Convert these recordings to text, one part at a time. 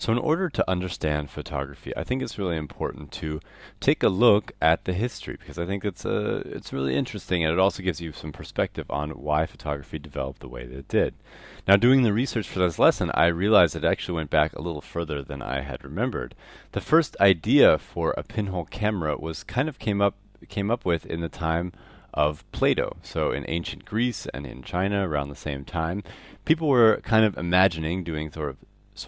So in order to understand photography, I think it's really important to take a look at the history because I think it's really interesting and it also gives you some perspective on why photography developed the way that it did. Now, doing the research for this lesson, I realized it actually went back a little further than I had remembered. The first idea for a pinhole camera was kind of came up with in the time of Plato. So in ancient Greece and in China around the same time, people were kind of imagining doing sort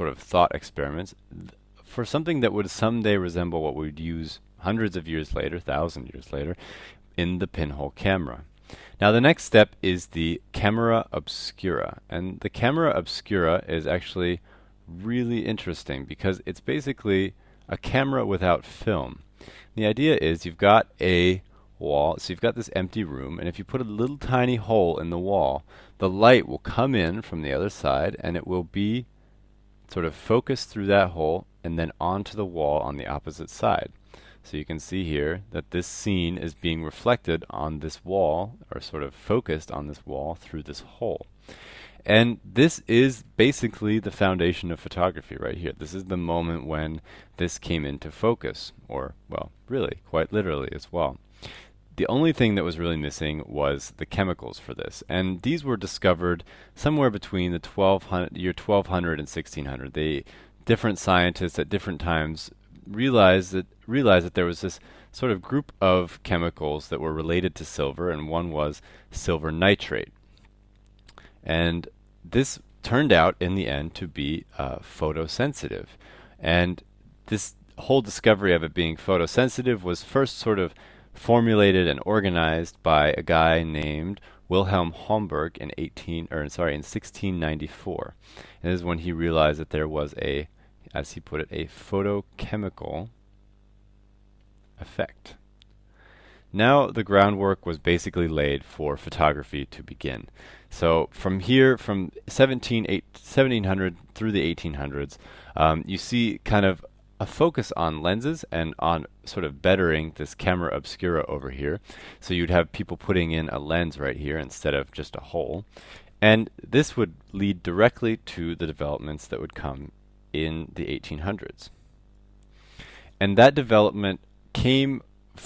of thought experiments for something that would someday resemble what we would use hundreds of years later, 1,000 years later, in the pinhole camera. Now the next step is the camera obscura. And the camera obscura is actually really interesting because it's basically a camera without film. The idea is you've got a wall, so you've got this empty room, and if you put a little tiny hole in the wall, the light will come in from the other side and it will be sort of focus through that hole and then onto the wall on the opposite side. So you can see here that this scene is being reflected on this wall, or sort of focused on this wall through this hole. And this is basically the foundation of photography right here. This is the moment when this came into focus, or, well, really, quite literally as well. The only thing that was really missing was the chemicals for this, and these were discovered somewhere between the year 1200 and 1600. The different scientists at different times realized that there was this sort of group of chemicals that were related to silver, and one was silver nitrate. And this turned out in the end to be photosensitive, and this whole discovery of it being photosensitive was first sort of formulated and organized by a guy named Wilhelm Homburg in 1694. And this is when he realized that there was a, as he put it, a photochemical effect. Now the groundwork was basically laid for photography to begin. So from here, from 1700 through the 1800s, you see kind of a focus on lenses and on sort of bettering this camera obscura over here. So you'd have people putting in a lens right here instead of just a hole. And this would lead directly to the developments that would come in the 1800s. And that development came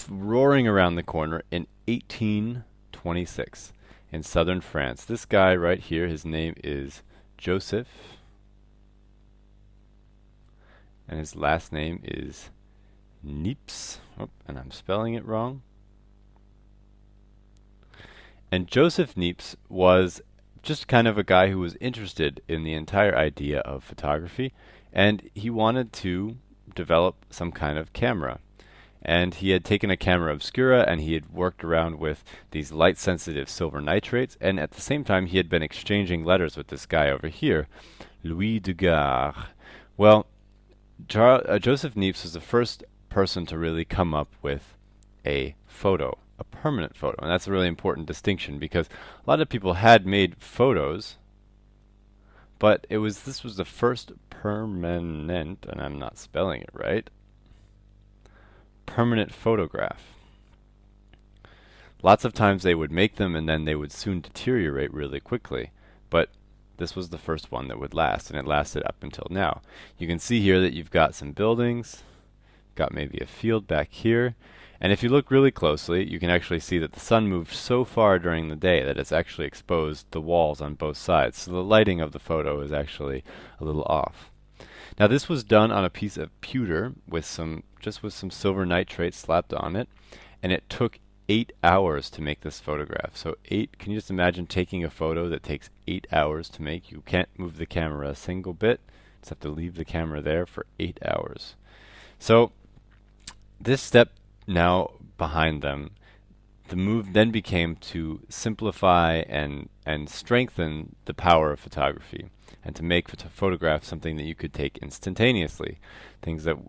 roaring around the corner in 1826 in southern France. This guy right here, his name is Joseph, and his last name is Niepce. Oh, and I'm spelling it wrong. And Joseph Niepce was just kind of a guy who was interested in the entire idea of photography, and he wanted to develop some kind of camera. And he had taken a camera obscura and he had worked around with these light-sensitive silver nitrates, and at the same time he had been exchanging letters with this guy over here, Louis Dugard. Well, Joseph Niepce was the first person to really come up with a photo, a permanent photo. And that's a really important distinction because a lot of people had made photos, but this was the first permanent, and I'm not spelling it right, permanent photograph. Lots of times they would make them and then they would soon deteriorate really quickly, but this was the first one that would last, and it lasted up until now. You can see here that you've got some buildings, got maybe a field back here, and if you look really closely, you can actually see that the sun moved so far during the day that it's actually exposed the walls on both sides, so the lighting of the photo is actually a little off. Now this was done on a piece of pewter with some silver nitrate slapped on it, and it took 8 hours to make this photograph. So can you just imagine taking a photo that takes 8 hours to make? You can't move the camera a single bit. Just have to leave the camera there for 8 hours. So this step now behind them, the move then became to simplify and strengthen the power of photography and to make photographs something that you could take instantaneously,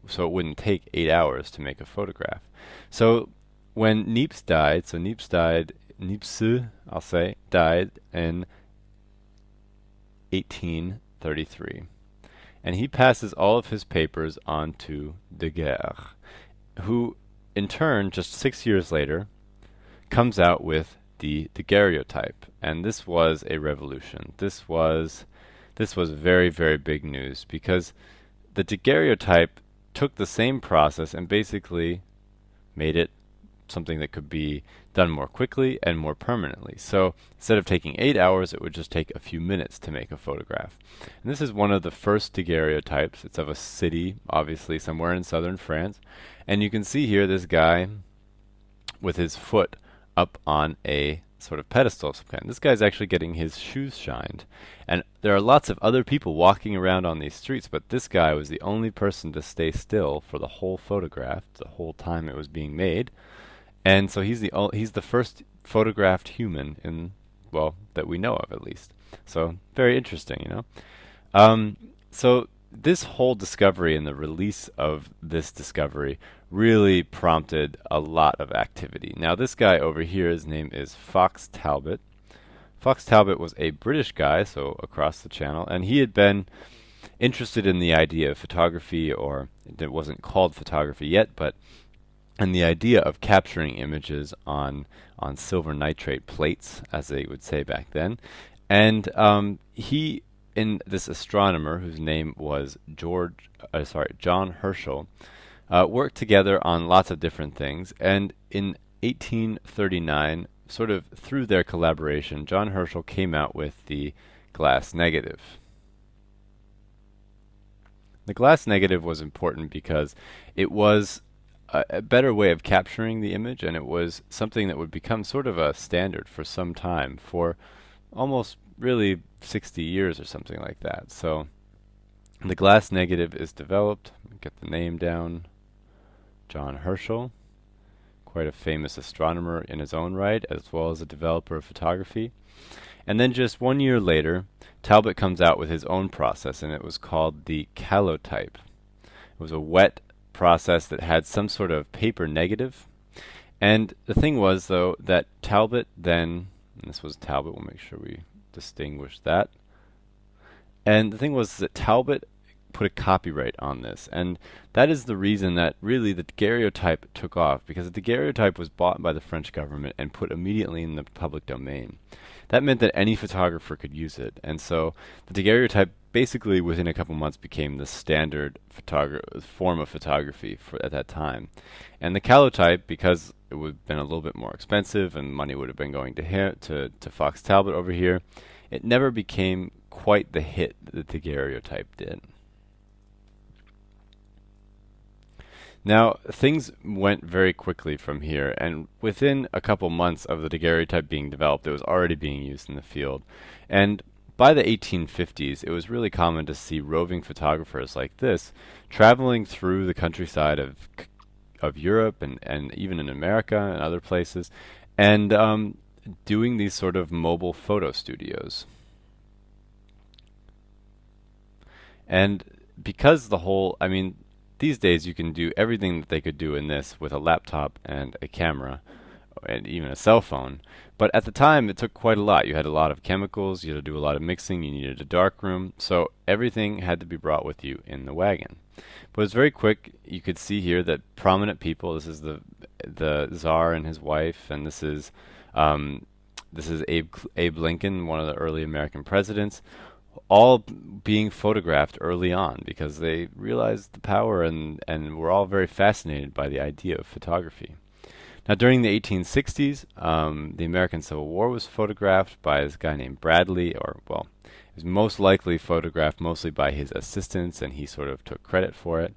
so it wouldn't take 8 hours to make a photograph. So when Niepce died, Niepce, I'll say, died in 1833. And he passes all of his papers on to Daguerre, who in turn, just 6 years later, comes out with the daguerreotype. And this was a revolution. This was very, very big news because the daguerreotype took the same process and basically made it something that could be done more quickly and more permanently. So instead of taking 8 hours, it would just take a few minutes to make a photograph. And this is one of the first daguerreotypes. It's of a city, obviously somewhere in southern France. And you can see here this guy with his foot up on a sort of pedestal of some kind. This guy's actually getting his shoes shined. And there are lots of other people walking around on these streets, but this guy was the only person to stay still for the whole photograph, the whole time it was being made. And so he's the first photographed human in, well, that we know of at least. So very interesting, you know. So this whole discovery and the release of this discovery really prompted a lot of activity. Now this guy over here, his name is Fox Talbot. Fox Talbot was a British guy, so across the channel, and he had been interested in the idea of photography, or it wasn't called photography yet, but and the idea of capturing images on silver nitrate plates, as they would say back then. And he and this astronomer, whose name was John Herschel, worked together on lots of different things. And in 1839, sort of through their collaboration, John Herschel came out with the glass negative. The glass negative was important because it was a better way of capturing the image, and it was something that would become sort of a standard for some time, for almost really 60 years or something like that. So the glass negative is developed. Get the name down. John Herschel, quite a famous astronomer in his own right, as well as a developer of photography. And then just 1 year later, Talbot comes out with his own process, and it was called the calotype. It was a wet process that had some sort of paper negative. And the thing was, though, that Talbot then, and this was Talbot, we'll make sure we distinguish that. And the thing was that Talbot put a copyright on this, and that is the reason that really the daguerreotype took off, because the daguerreotype was bought by the French government and put immediately in the public domain. That meant that any photographer could use it, and so the daguerreotype basically within a couple months became the standard form of photography at that time. And the calotype, because it would have been a little bit more expensive and money would have been going to Fox Talbot over here, it never became quite the hit that the daguerreotype did. Now, things went very quickly from here, and within a couple months of the daguerreotype being developed, it was already being used in the field. And by the 1850s, it was really common to see roving photographers like this traveling through the countryside of Europe and even in America and other places, and doing these sort of mobile photo studios. And because these days you can do everything that they could do in this with a laptop and a camera and even a cell phone. But at the time it took quite a lot. You had a lot of chemicals, you had to do a lot of mixing, you needed a dark room, so everything had to be brought with you in the wagon. But it was very quick. You could see here that prominent people, this is the Tsar and his wife, and this is Abe Lincoln, one of the early American presidents, all being photographed early on because they realized the power and were all very fascinated by the idea of photography. Now, during the 1860s, the American Civil War was photographed by this guy named Bradley, it was most likely photographed mostly by his assistants, and he sort of took credit for it.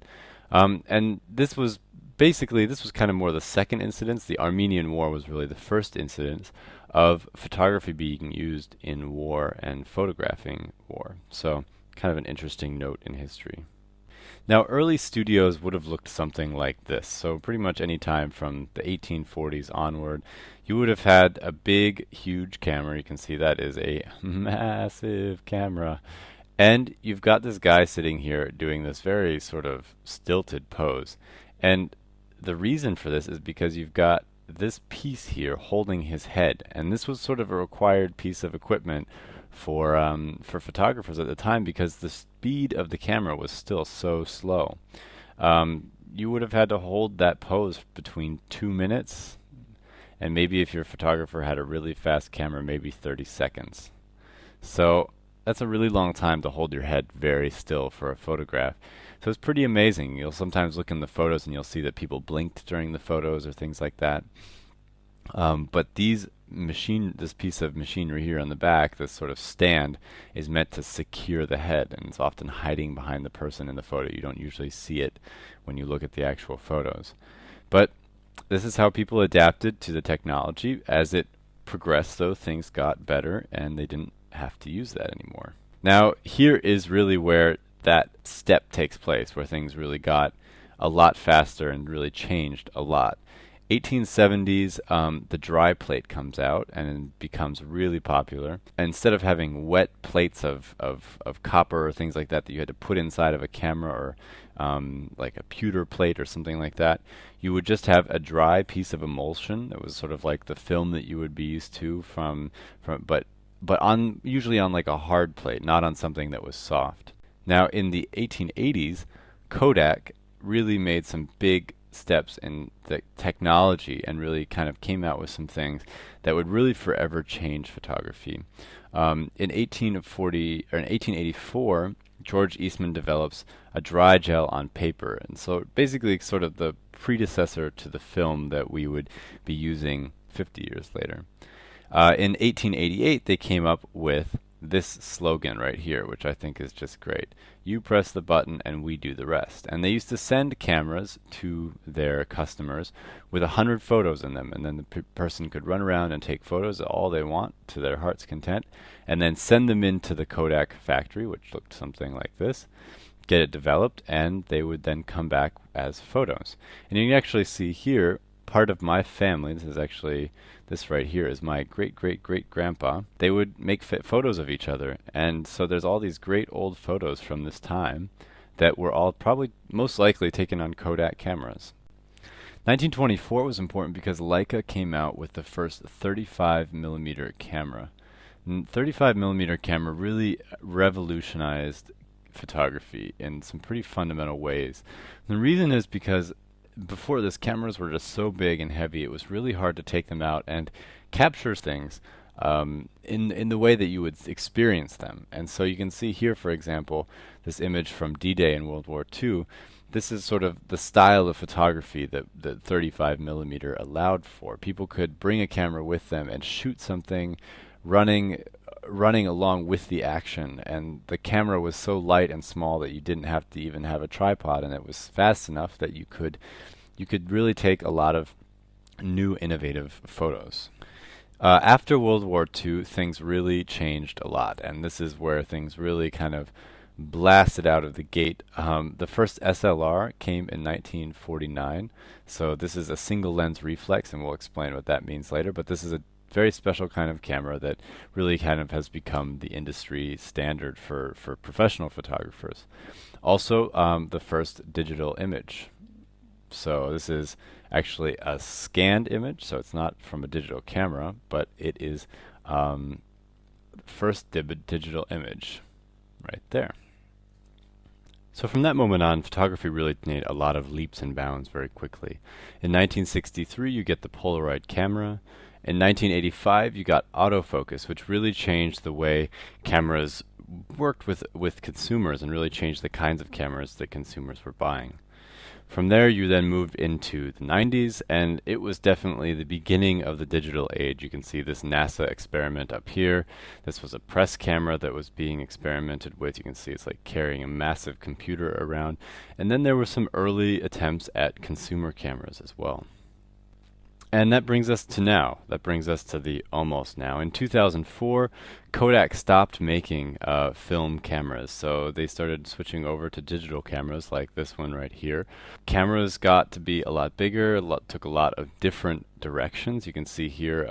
And this was kind of more the second incidence. The Armenian War was really the first incidence of photography being used in war and photographing war. So kind of an interesting note in history. Now, early studios would have looked something like this. So pretty much any time from the 1840s onward, you would have had a big, huge camera. You can see that is a massive camera. And you've got this guy sitting here doing this very sort of stilted pose. And the reason for this is because you've got this piece here holding his head, and this was sort of a required piece of equipment for photographers at the time because the speed of the camera was still so slow. You would have had to hold that pose between 2 minutes, and maybe if your photographer had a really fast camera, maybe 30 seconds. So that's a really long time to hold your head very still for a photograph. So it's pretty amazing. You'll sometimes look in the photos and you'll see that people blinked during the photos or things like that. But this piece of machinery here on the back, this sort of stand, is meant to secure the head, and it's often hiding behind the person in the photo. You don't usually see it when you look at the actual photos. But this is how people adapted to the technology. As it progressed, though, things got better, and they didn't have to use that anymore. Now, here is really where that step takes place, where things really got a lot faster and really changed a lot. 1870s, the dry plate comes out and becomes really popular. Instead of having wet plates of copper or things like that you had to put inside of a camera, or like a pewter plate or something like that, you would just have a dry piece of emulsion that was sort of like the film that you would be used to but usually on like a hard plate, not on something that was soft. Now in the 1880s, Kodak really made some big steps in the technology and really kind of came out with some things that would really forever change photography. In 1884, George Eastman develops a dry gel on paper, and so basically sort of the predecessor to the film that we would be using 50 years later. In 1888, they came up with this slogan right here, which I think is just great. You press the button and we do the rest. And they used to send cameras to their customers with 100 photos in them, and then the person could run around and take photos of all they want to their heart's content, and then send them into the Kodak factory, which looked something like this, get it developed, and they would then come back as photos. And you can actually see here part of my family. This right here is my great-great-great-grandpa. They would make photos of each other, and so there's all these great old photos from this time that were all probably most likely taken on Kodak cameras. 1924 was important because Leica came out with the first 35mm camera. 35mm camera really revolutionized photography in some pretty fundamental ways. The reason is because before this, cameras were just so big and heavy, it was really hard to take them out and capture things in the way that you would experience them. And so you can see here, for example, this image from D-Day in World War II. This is sort of the style of photography that 35mm allowed for. People could bring a camera with them and shoot something running along with the action, and the camera was so light and small that you didn't have to even have a tripod, and it was fast enough that you could really take a lot of new innovative photos. After World War II, things really changed a lot, and this is where things really kind of blasted out of the gate. The first SLR came in 1949, so this is a single lens reflex, and we'll explain what that means later, but this is a very special kind of camera that really kind of has become the industry standard for professional photographers. Also, the first digital image. So this is actually a scanned image, so it's not from a digital camera, but it is first digital image right there. So from that moment on, photography really made a lot of leaps and bounds very quickly. In 1963, you get the Polaroid camera. In 1985, you got autofocus, which really changed the way cameras worked with consumers and really changed the kinds of cameras that consumers were buying. From there, you then moved into the 90s, and it was definitely the beginning of the digital age. You can see this NASA experiment up here. This was a press camera that was being experimented with. You can see it's like carrying a massive computer around. And then there were some early attempts at consumer cameras as well. And that brings us to now. That brings us to the almost now. In 2004, Kodak stopped making film cameras, so they started switching over to digital cameras like this one right here. Cameras got to be a lot bigger, took a lot of different directions. You can see here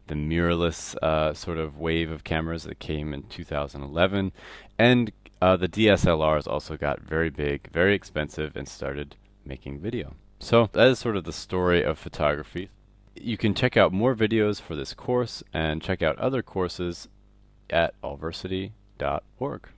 the mirrorless sort of wave of cameras that came in 2011. And the DSLRs also got very big, very expensive, and started making video. So that is sort of the story of photography. You can check out more videos for this course and check out other courses at allversity.org.